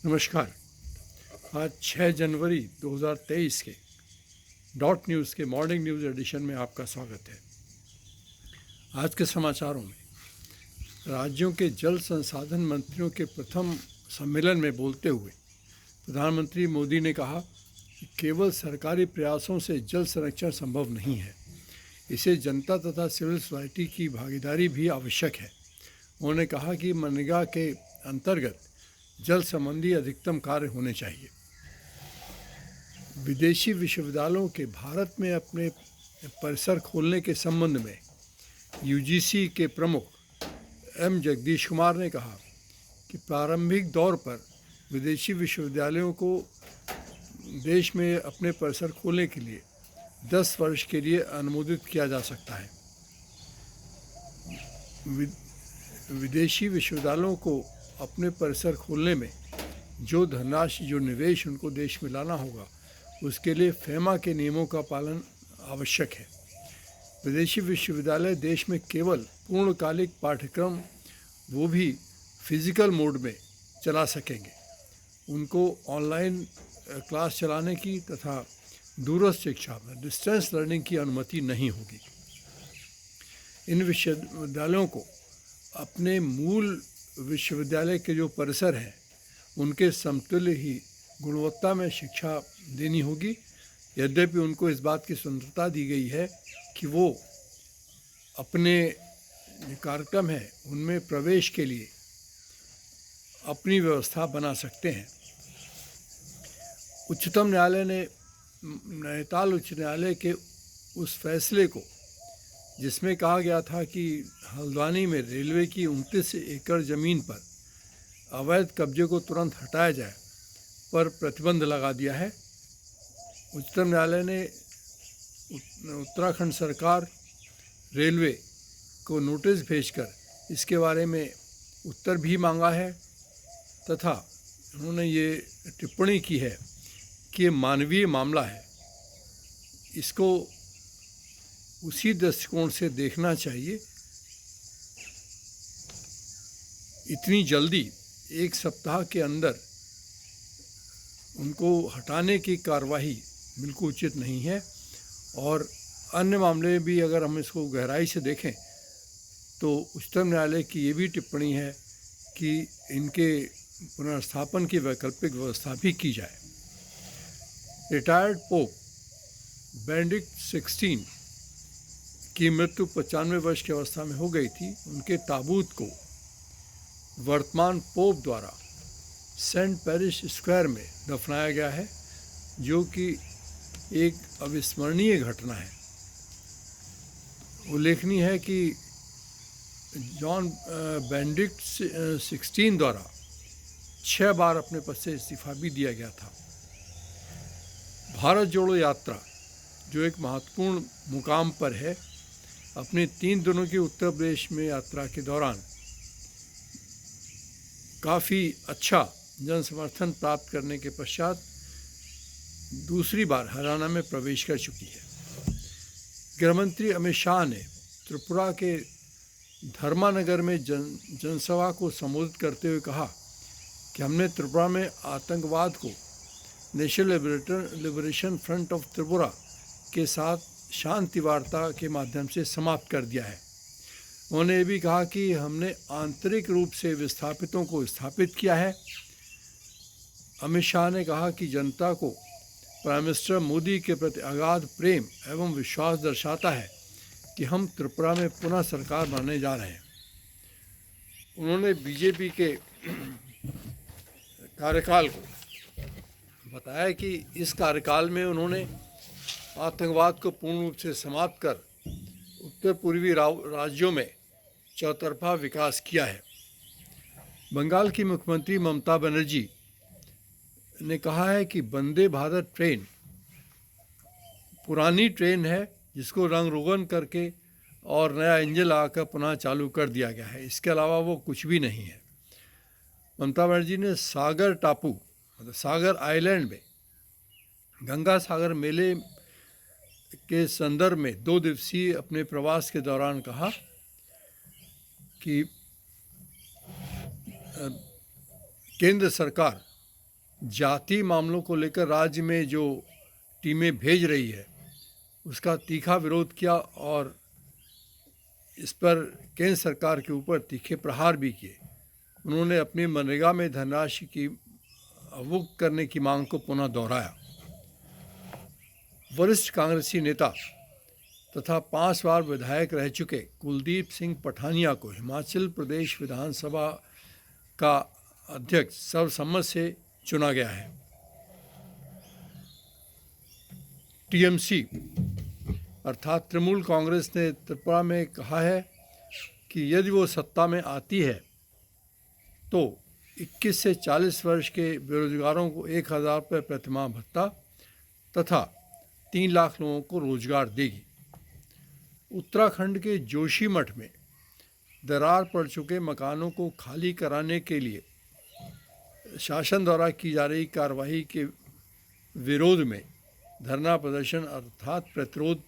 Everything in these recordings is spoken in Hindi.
नमस्कार। आज 6 जनवरी 2023 के डॉट न्यूज़ के मॉर्निंग न्यूज़ एडिशन में आपका स्वागत है। आज के समाचारों में राज्यों के जल संसाधन मंत्रियों के प्रथम सम्मेलन में बोलते हुए प्रधानमंत्री मोदी ने कहा कि केवल सरकारी प्रयासों से जल संरक्षण संभव नहीं है, इसे जनता तथा सिविल सोसाइटी की भागीदारी भी आवश्यक है। उन्होंने कहा कि मनरेगा के अंतर्गत जल संबंधी अधिकतम कार्य होने चाहिए। विदेशी विश्वविद्यालयों के भारत में अपने परिसर खोलने के संबंध में यूजीसी के प्रमुख एम जगदीश कुमार ने कहा कि प्रारंभिक दौर पर विदेशी विश्वविद्यालयों को देश में अपने परिसर खोलने के लिए 10 वर्ष के लिए अनुमोदित किया जा सकता है। विदेशी विश्वविद्यालयों को अपने परिसर खोलने में जो धनराशि, जो निवेश उनको देश में लाना होगा, उसके लिए फेमा के नियमों का पालन आवश्यक है। विदेशी विश्वविद्यालय देश में केवल पूर्णकालिक पाठ्यक्रम, वो भी फिजिकल मोड में चला सकेंगे। उनको ऑनलाइन क्लास चलाने की तथा दूरस्थ शिक्षा में डिस्टेंस लर्निंग की अनुमति नहीं होगी। इन विश्वविद्यालयों को अपने मूल विश्वविद्यालय के जो परिसर हैं उनके समतुल्य ही गुणवत्ता में शिक्षा देनी होगी। यद्यपि उनको इस बात की स्वतंत्रता दी गई है कि वो अपने जो कार्यक्रम है उनमें प्रवेश के लिए अपनी व्यवस्था बना सकते हैं। उच्चतम न्यायालय ने नैनीताल उच्च न्यायालय के उस फैसले को, जिसमें कहा गया था कि हल्द्वानी में रेलवे की 29 एकड़ ज़मीन पर अवैध कब्जे को तुरंत हटाया जाए, पर प्रतिबंध लगा दिया है। उच्चतम न्यायालय ने उत्तराखंड सरकार, रेलवे को नोटिस भेजकर इसके बारे में उत्तर भी मांगा है तथा उन्होंने ये टिप्पणी की है कि ये मानवीय मामला है, इसको उसी दृष्टिकोण से देखना चाहिए। इतनी जल्दी 1 सप्ताह के अंदर उनको हटाने की कार्रवाई बिल्कुल उचित नहीं है। और अन्य मामले में भी अगर हम इसको गहराई से देखें तो उच्चतम न्यायालय की ये भी टिप्पणी है कि इनके पुनर्स्थापन की वैकल्पिक व्यवस्था भी की जाए। रिटायर्ड पोप बेनेडिक्ट 16 की मृत्यु 95 वर्ष की अवस्था में हो गई थी। उनके ताबूत को वर्तमान पोप द्वारा सेंट पेरिस स्क्वायर में दफनाया गया है, जो कि एक अविस्मरणीय घटना है। उल्लेखनीय है कि जॉन बेनेडिक्ट 16 द्वारा 6 बार अपने पद से इस्तीफा भी दिया गया था। भारत जोड़ो यात्रा, जो एक महत्वपूर्ण मुकाम पर है, अपने 3 दिनों की उत्तर प्रदेश में यात्रा के दौरान काफ़ी अच्छा जन समर्थन प्राप्त करने के पश्चात दूसरी बार हरियाणा में प्रवेश कर चुकी है। गृहमंत्री अमित शाह ने त्रिपुरा के धर्मानगर में जनसभा को संबोधित करते हुए कहा कि हमने त्रिपुरा में आतंकवाद को national liberation front of Tripura के साथ शांति वार्ता के माध्यम से समाप्त कर दिया है। उन्होंने ये भी कहा कि हमने आंतरिक रूप से विस्थापितों को स्थापित किया है। अमित शाह ने कहा कि जनता को प्राइम मिनिस्टर मोदी के प्रति अगाध प्रेम एवं विश्वास दर्शाता है कि हम त्रिपुरा में पुनः सरकार बनाने जा रहे हैं। उन्होंने बीजेपी के कार्यकाल को बताया कि इस कार्यकाल में उन्होंने आतंकवाद को पूर्ण रूप से समाप्त कर उत्तर पूर्वी राज्यों में चौतरफा विकास किया है। बंगाल की मुख्यमंत्री ममता बनर्जी ने कहा है कि वंदे भारत ट्रेन पुरानी ट्रेन है, जिसको रंग रोगन करके और नया इंजन लगाकर पुनः चालू कर दिया गया है। इसके अलावा वो कुछ भी नहीं है। ममता बनर्जी ने सागर टापू, मतलब सागर आइलैंड में गंगा सागर मेले के संदर्भ में 2 दिवसीय अपने प्रवास के दौरान कहा कि केंद्र सरकार जाति मामलों को लेकर राज्य में जो टीमें भेज रही है उसका तीखा विरोध किया और इस पर केंद्र सरकार के ऊपर तीखे प्रहार भी किए। उन्होंने अपनी मनरेगा में धनराशि की अवमुक्त करने की मांग को पुनः दोहराया। वरिष्ठ कांग्रेसी नेता तथा 5 बार विधायक रह चुके कुलदीप सिंह पठानिया को हिमाचल प्रदेश विधानसभा का अध्यक्ष सर्वसम्मत से चुना गया है। टीएमसी अर्थात तृणमूल कांग्रेस ने त्रिपुरा में कहा है कि यदि वो सत्ता में आती है तो 21 से 40 वर्ष के बेरोजगारों को 1000 रुपये प्रतिमाह भत्ता तथा 3 लाख लोगों को रोजगार देगी। उत्तराखंड के जोशीमठ में दरार पड़ चुके मकानों को खाली कराने के लिए शासन द्वारा की जा रही कार्रवाई के विरोध में धरना प्रदर्शन अर्थात प्रतिरोध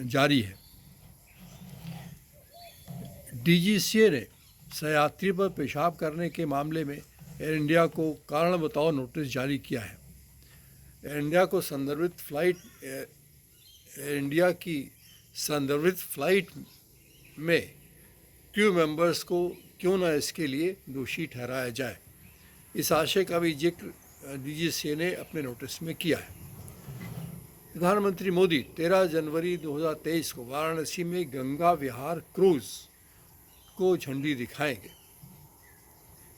जारी है। डीजीसीए ने सहयात्री पर पेशाब करने के मामले में एयर इंडिया को कारण बताओ नोटिस जारी किया है। एयर इंडिया की संदर्भित फ्लाइट में क्रू मेंबर्स को क्यों न इसके लिए दोषी ठहराया जाए, इस आशय का भी जिक्र डीजीसीए ने अपने नोटिस में किया है। प्रधानमंत्री मोदी 13 जनवरी 2023 को वाराणसी में गंगा विहार क्रूज को झंडी दिखाएंगे।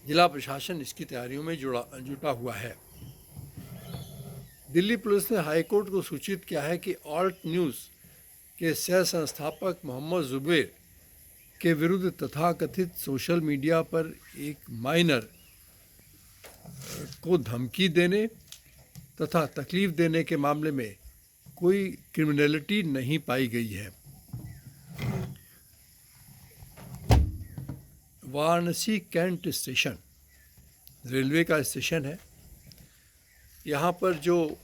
जिला प्रशासन इसकी तैयारियों में जुटा हुआ है। दिल्ली पुलिस ने हाईकोर्ट को सूचित किया है कि ऑल्ट न्यूज़ के सह संस्थापक मोहम्मद जुबैर के विरुद्ध तथाकथित सोशल मीडिया पर एक माइनर को धमकी देने तथा तकलीफ देने के मामले में कोई क्रिमिनलिटी नहीं पाई गई है। वाराणसी कैंट स्टेशन रेलवे का स्टेशन है। यहाँ पर जो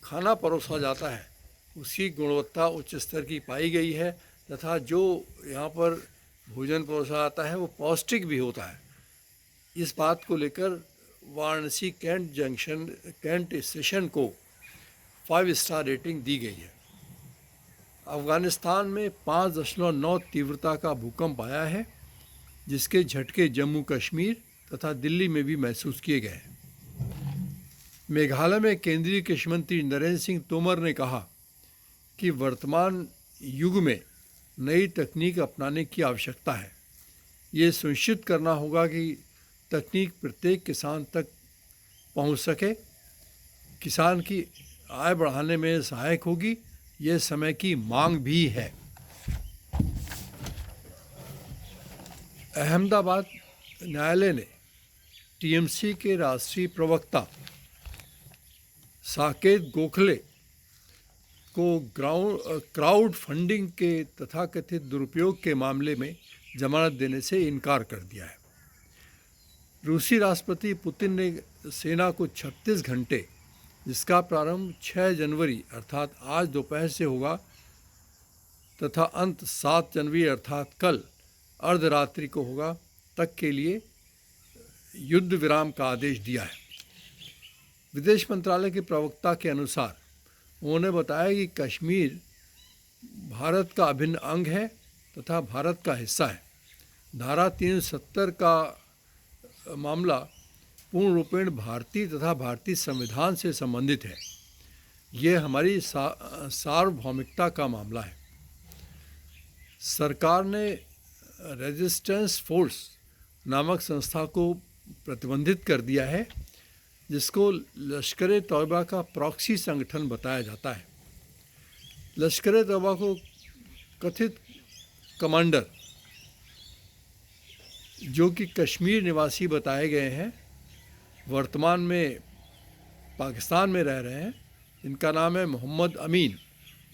खाना परोसा जाता है उसकी गुणवत्ता उच्च स्तर की पाई गई है तथा जो यहाँ पर भोजन परोसा जाता है वो पौष्टिक भी होता है। इस बात को लेकर वाराणसी कैंट स्टेशन को 5 स्टार रेटिंग दी गई है। अफ़गानिस्तान में 5.9 तीव्रता का भूकंप आया है, जिसके झटके जम्मू कश्मीर तथा दिल्ली में भी महसूस किए गए हैं। मेघालय में केंद्रीय कृषि मंत्री नरेंद्र सिंह तोमर ने कहा कि वर्तमान युग में नई तकनीक अपनाने की आवश्यकता है। ये सुनिश्चित करना होगा कि तकनीक प्रत्येक किसान तक पहुंच सके, किसान की आय बढ़ाने में सहायक होगी। ये समय की मांग भी है। अहमदाबाद न्यायालय ने टीएमसी के राष्ट्रीय प्रवक्ता साकेत गोखले को क्राउड फंडिंग के तथाकथित दुरुपयोग के मामले में जमानत देने से इनकार कर दिया है। रूसी राष्ट्रपति पुतिन ने सेना को 36 घंटे, जिसका प्रारंभ 6 जनवरी अर्थात आज दोपहर से होगा तथा अंत 7 जनवरी अर्थात कल अर्धरात्रि को होगा, तक के लिए युद्ध विराम का आदेश दिया है। विदेश मंत्रालय के प्रवक्ता के अनुसार उन्होंने बताया कि कश्मीर भारत का अभिन्न अंग है तथा भारत का हिस्सा है। धारा 370 का मामला पूर्ण रूपेण भारतीय तथा भारतीय संविधान से संबंधित है। यह हमारी सार्वभौमिकता का मामला है। सरकार ने रेजिस्टेंस फोर्स नामक संस्था को प्रतिबंधित कर दिया है, जिसको लश्कर तौयबा का प्रॉक्सी संगठन बताया जाता है। लश्कर तौयबा को कथित कमांडर, जो कि कश्मीर निवासी बताए गए हैं, वर्तमान में पाकिस्तान में रह रहे हैं। इनका नाम है मोहम्मद अमीन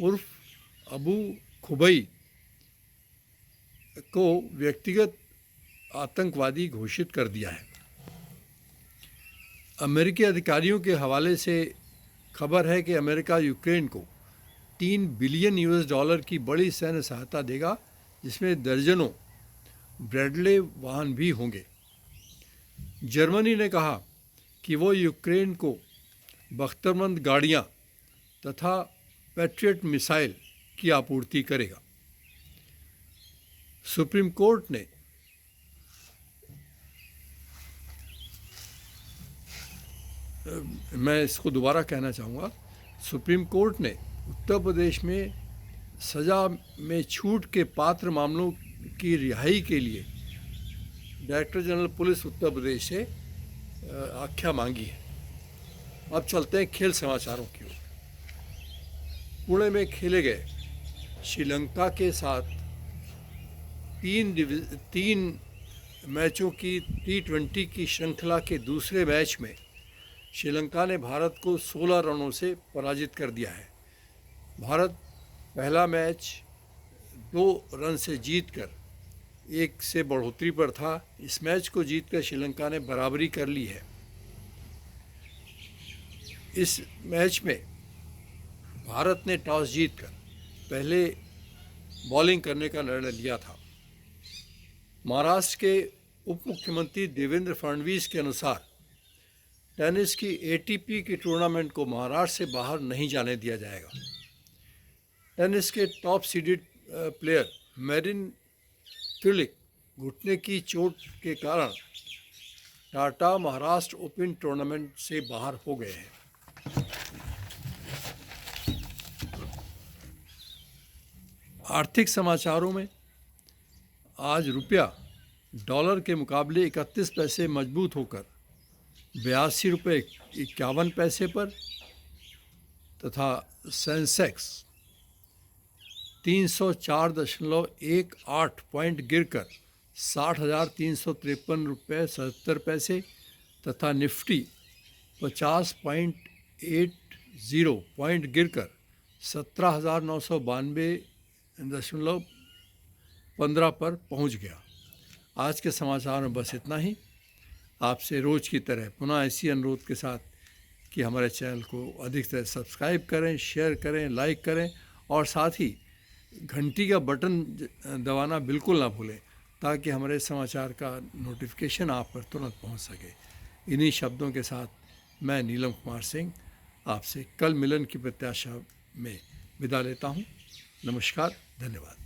उर्फ अबू खुबई, को व्यक्तिगत आतंकवादी घोषित कर दिया है। अमेरिकी अधिकारियों के हवाले से खबर है कि अमेरिका यूक्रेन को $3 बिलियन की बड़ी सैन्य सहायता देगा, जिसमें दर्जनों ब्रैडले वाहन भी होंगे। जर्मनी ने कहा कि वो यूक्रेन को बख्तरबंद गाड़ियां तथा पैट्रियट मिसाइल की आपूर्ति करेगा। सुप्रीम कोर्ट ने मैं इसको दोबारा कहना चाहूँगा, सुप्रीम कोर्ट ने उत्तर प्रदेश में सज़ा में छूट के पात्र मामलों की रिहाई के लिए director general police Uttar Pradesh से आज्ञा मांगी है। अब चलते हैं खेल समाचारों की ओर। पुणे में खेले गए श्रीलंका के साथ तीन मैचों की T20 की श्रृंखला के दूसरे मैच में श्रीलंका ने भारत को 16 रनों से पराजित कर दिया है। भारत पहला मैच 2 रन से जीतकर 1 से बढ़ोतरी पर था। इस मैच को जीतकर श्रीलंका ने बराबरी कर ली है। इस मैच में भारत ने टॉस जीतकर पहले बॉलिंग करने का निर्णय लिया था। महाराष्ट्र के उप मुख्यमंत्री देवेंद्र फडणवीस के अनुसार टेनिस की ATP की टूर्नामेंट को महाराष्ट्र से बाहर नहीं जाने दिया जाएगा। टेनिस के टॉप सीडेड प्लेयर मैरिन सिलिक घुटने की चोट के कारण टाटा महाराष्ट्र ओपन टूर्नामेंट से बाहर हो गए हैं। आर्थिक समाचारों में आज रुपया डॉलर के मुकाबले 31 पैसे मजबूत होकर 82 रुपये 51 पैसे पर तथा सेंसेक्स 304.18 पॉइंट गिरकर 60,353 रुपये 77 पैसे तथा निफ्टी 50.80 पॉइंट गिरकर 17,992.15 पर पहुंच गया। आज के समाचार में बस इतना ही। आपसे रोज़ की तरह पुनः इसी अनुरोध के साथ कि हमारे चैनल को अधिक से सब्सक्राइब करें, शेयर करें, लाइक करें और साथ ही घंटी का बटन दबाना बिल्कुल ना भूलें ताकि हमारे समाचार का नोटिफिकेशन आप पर तुरंत पहुंच सके। इन्हीं शब्दों के साथ मैं नीलम कुमार सिंह आपसे कल मिलन की प्रत्याशा में विदा लेता हूं। नमस्कार, धन्यवाद।